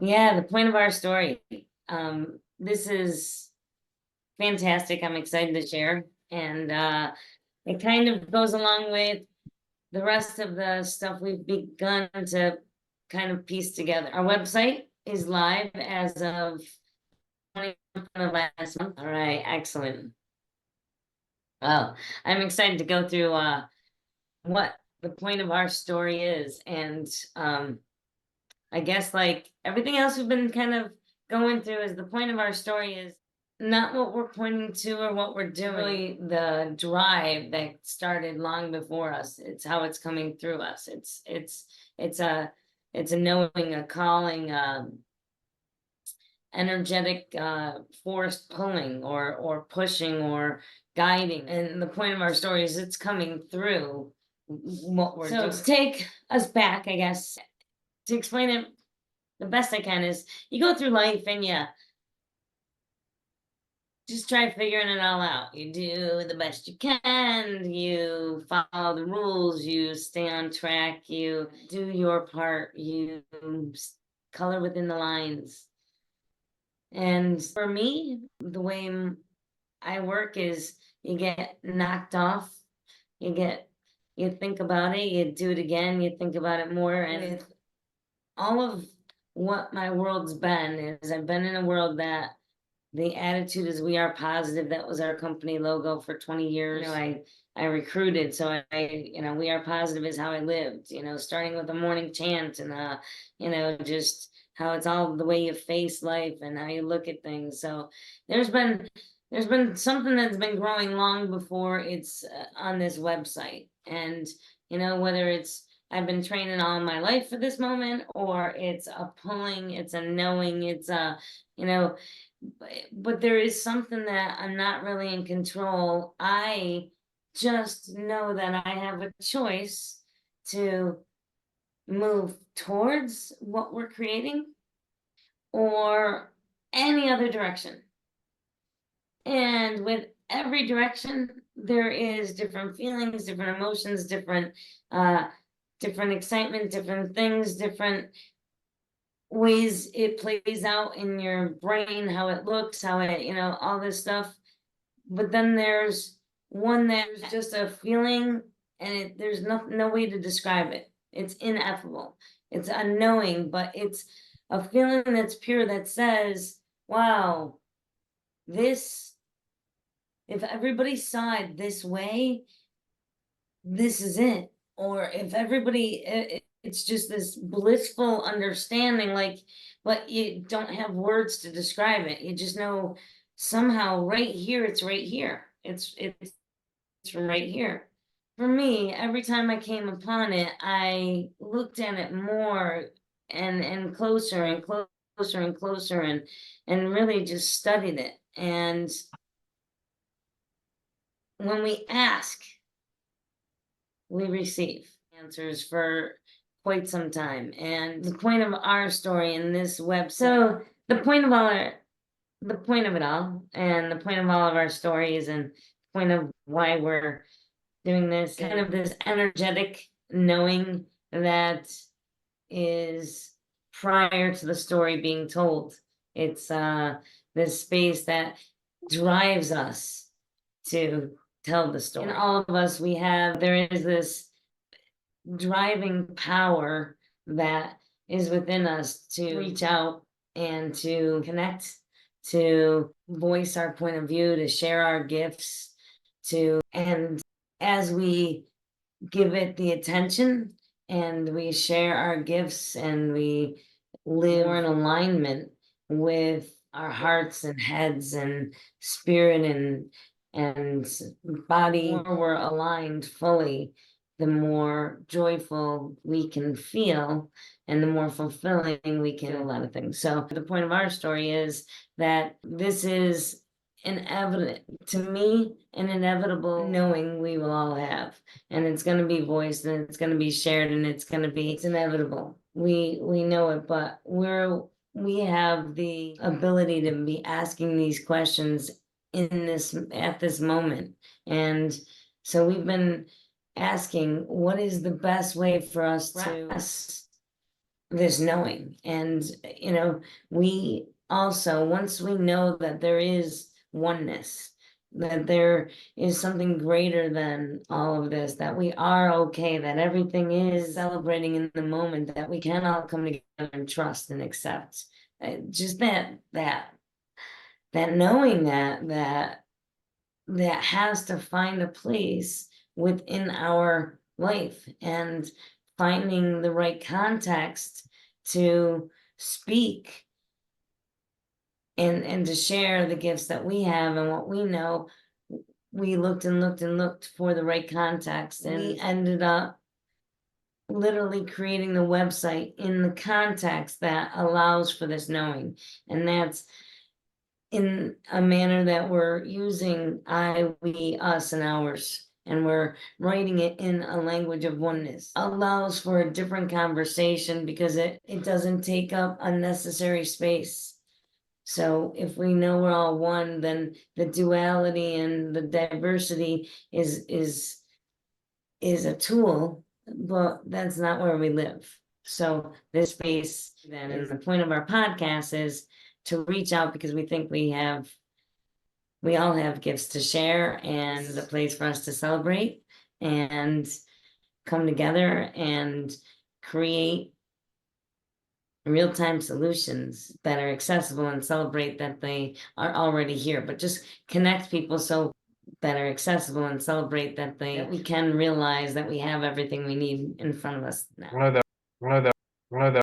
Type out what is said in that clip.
Yeah, the point of our story. This is fantastic. I'm excited to share. And it kind of goes along with the rest of the stuff we've begun to kind of piece together. Our website is live as of 20th of last month. All right, excellent. Well, I'm excited to go through what the point of our story is. And I guess like everything else we've been kind of going through is the point of our story is not what we're pointing to or what we're doing, really the drive that started long before us. It's how it's coming through us. It's a it's a knowing, a calling, energetic force pulling or pushing or guiding. And the point of our story is it's coming through what we're doing. So to take us back, I guess, to explain it the best I can is you go through life and you just try figuring it all out. You do the best you can, you follow the rules, you stay on track, you do your part, you color within the lines. And for me, the way I work is you get knocked off, you think about it, you do it again, you think about it more. And with all of what my world's been is I've been in a world that the attitude is we are positive. That was our company logo for 20 years. I recruited, so we are positive is how I lived, starting with a morning chant and just how it's all the way you face life and how you look at things. So there's been something that's been growing long before it's on this website. And whether it's I've been training all my life for this moment, or it's a pulling, it's a knowing, it's a but there is something that I'm not really in control. I just know that I have a choice to move towards what we're creating or any other direction. And with every direction, there is different feelings, different emotions, different excitement, different things, different ways it plays out in your brain, how it looks, how it, all this stuff. But then there's one that's just a feeling, and there's no way to describe it. It's ineffable. It's unknowing, but it's a feeling that's pure that says, wow, this, if everybody saw it this way, this is it. Or if everybody, it's just this blissful understanding, like, but you don't have words to describe it. You just know somehow right here, it's right here. It's from right here. For me, every time I came upon it, I looked at it more and closer and closer and closer and really just studied it. And when we ask, we receive answers for quite some time. And the point of our story in this web, so the point of it all, and the point of all of our stories, and the point of why we're doing this, kind of this energetic knowing that is prior to the story being told. It's this space that drives us to tell the story. In all of us, there is this driving power that is within us to reach out and to connect, to voice our point of view, to share our gifts, and as we give it the attention and we share our gifts and we live more in alignment with our hearts and heads and spirit and body, the more we're aligned fully, the more joyful we can feel and the more fulfilling we can do a lot of things. So the point of our story is that this is to me, an inevitable knowing we will all have. And it's going to be voiced and it's going to be shared and it's inevitable. We know it, but we have the ability to be asking these questions at this moment. And so we've been asking, what is the best way for us to this knowing. And, we also, once we know that there is oneness, that there is something greater than all of this, that we are okay, that everything is celebrating in the moment, that we can all come together and trust and accept. Just that knowing that has to find a place within our life, and finding the right context to speak and to share the gifts that we have and what we know. We looked and looked and looked for the right context, and we ended up literally creating the website in the context that allows for this knowing. And that's in a manner that we're using I, we, us, and ours. And we're writing it in a language of oneness. Allows for a different conversation because it doesn't take up unnecessary space. So if we know we're all one, then the duality and the diversity is a tool, but that's not where we live. So this space then, and the point of our podcast is to reach out, because we think we all have gifts to share, and the place for us to celebrate and come together and create real-time solutions that are accessible, and celebrate that they are already here, but just connect people so that are accessible, and celebrate that we can realize that we have everything we need in front of us now. One of the